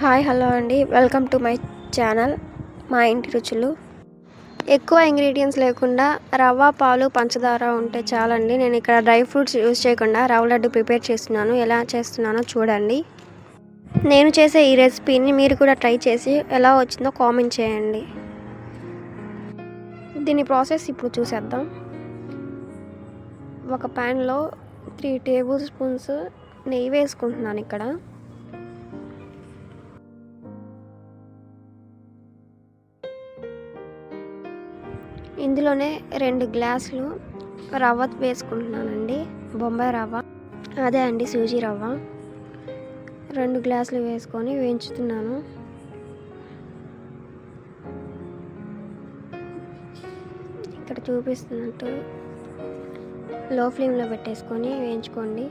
Hi hello అండి, welcome to my channel మా ఇంటి రుచులు. ఎక్కువ ఇంగ్రీడియంట్స్ లేకుండా రవ్వ, పాలు, పంచదార ఉంటే చాలండి. నేను ఇక్కడ డ్రై ఫ్రూట్స్ యూజ్ చేయకుండా రవ్వ లడ్డు ప్రిపేర్ చేస్తున్నాను. ఎలా చేస్తున్నానో చూడండి. నేను చేసే ఈ రెసిపీని మీరు కూడా ట్రై చేసి ఎలా వచ్చిందో కామెంట్ చేయండి. దీని ప్రాసెస్ ఇప్పుడు చూసేద్దాం. ఒక ప్యాన్లో 3 టేబుల్ స్పూన్స్ నెయ్యి వేసుకుంటున్నాను. ఇక్కడ ఇందులోనే 2 గ్లాసులు రవ్వ వేసుకుంటున్నానండి. బొంబాయి రవ్వ, అదే అండి సూజీ రవ్వ. 2 గ్లాసులు వేసుకొని వేయించుతున్నాను. ఇక్కడ చూపిస్తున్నట్టు లో ఫ్లేమ్లో పెట్టేసుకొని వేయించుకోండి.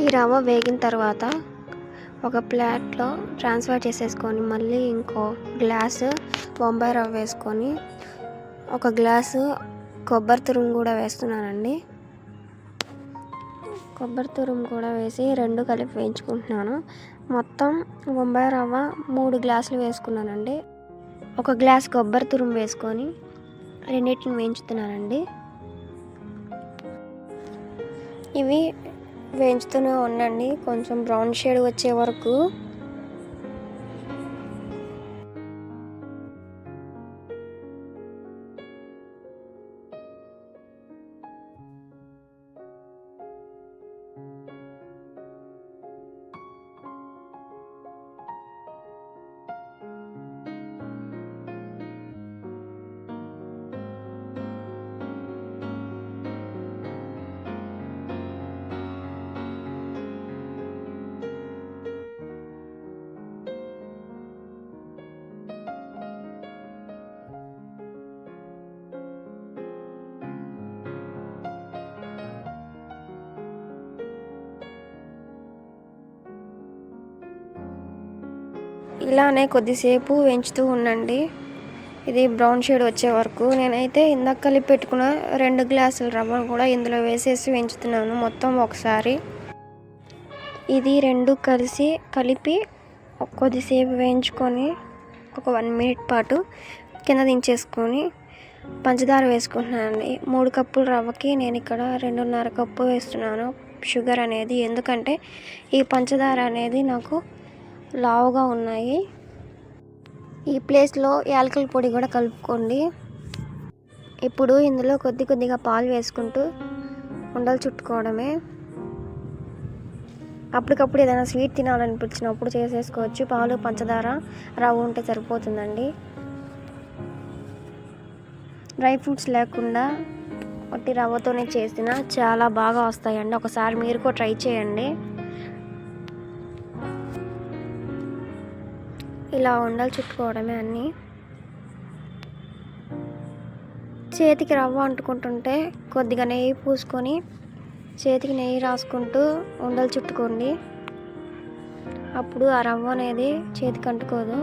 ఈ రవ్వ వేగిన తర్వాత ఒక ప్లేట్లో ట్రాన్స్ఫర్ చేసేసుకొని మళ్ళీ ఇంకో గ్లాసు బొంబాయి రవ్వ వేసుకొని ఒక గ్లాసు కొబ్బరి తురుము కూడా వేస్తున్నానండి. కొబ్బరి తురుము కూడా వేసి 2 కలిపి వేయించుకుంటున్నాను. మొత్తం బొంబాయి రవ్వ 3 గ్లాసులు వేసుకున్నానండి. ఒక గ్లాస్ కొబ్బరి తురుము వేసుకొని రెండింటిని వేయించుతున్నానండి. ఇవి వేయించుతూనే ఉండండి కొంచెం బ్రౌన్ షేడ్ వచ్చే వరకు. ఇలానే కొద్దిసేపు వేయించుతూ ఉండండి, ఇది బ్రౌన్ షేడ్ వచ్చే వరకు. నేనైతే ఇందాక కలిపి పెట్టుకున్న 2 గ్లాసుల రవ్వను కూడా ఇందులో వేసేసి వేయించుతున్నాను మొత్తం ఒకసారి. ఇది 2 కలిపి కొద్దిసేపు వేయించుకొని ఒక 1 మినిట్ పాటు కింద దించేసుకొని పంచదార వేసుకుంటున్నానండి. 3 కప్పుల రవ్వకి నేను ఇక్కడ 2.5 కప్పు వేస్తున్నాను షుగర్ అనేది. ఎందుకంటే ఈ పంచదార అనేది నాకు లావుగా ఉన్నాయి. ఈ ప్లేస్లో యాలకుల పొడి కూడా కలుపుకోండి. ఇప్పుడు ఇందులో కొద్దిగా పాలు వేసుకుంటూ ఉండలు చుట్టుకోవడమే. అప్పటికప్పుడు ఏదైనా స్వీట్ తినాలనిపించినప్పుడు చేసేసుకోవచ్చు. పాలు, పంచదార, రవ్వ ఉంటే సరిపోతుందండి. డ్రై ఫ్రూట్స్ లేకుండా ఒట్టి రవ్వతోనే చేసినా చాలా బాగా వస్తాయండి. ఒకసారి మీరు కూడా ట్రై చేయండి. ఇలా ఉండలు చుట్టుకోవడమే అన్నీ. చేతికి రవ్వ అంటుకుంటుంటే కొద్దిగా నెయ్యి పూసుకొని చేతికి నెయ్యి రాసుకుంటూ ఉండలు చుట్టుకోండి. అప్పుడు ఆ రవ్వ అనేది చేతికి అంటుకోదు.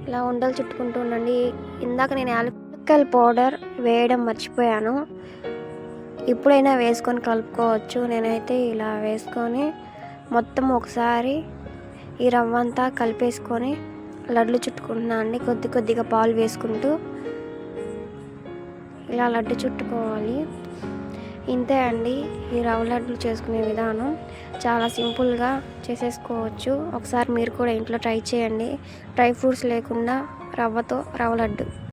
ఇలా ఉండలు చుట్టుకుంటూ ఉండండి. ఇందాక నేను యాలక్కల పౌడర్ వేయడం మర్చిపోయాను. ఇప్పుడైనా వేసుకొని కలుపుకోవచ్చు. నేనైతే ఇలా వేసుకొని మొత్తం ఒకసారి ఈ రవ్వ అంతా కలిపేసుకొని లడ్లు చుట్టుకుంటున్నాను అండి. కొద్దిగా పాలు వేసుకుంటూ ఇలా లడ్డు చుట్టుకోవాలి. ఇంతే అండి ఈ రవ్వ లడ్డులు చేసుకునే విధానం. చాలా సింపుల్గా చేసేసుకోవచ్చు. ఒకసారి మీరు కూడా ఇంట్లో ట్రై చేయండి. డ్రై ఫ్రూట్స్ లేకుండా రవ్వతో రవ్వ లడ్డు.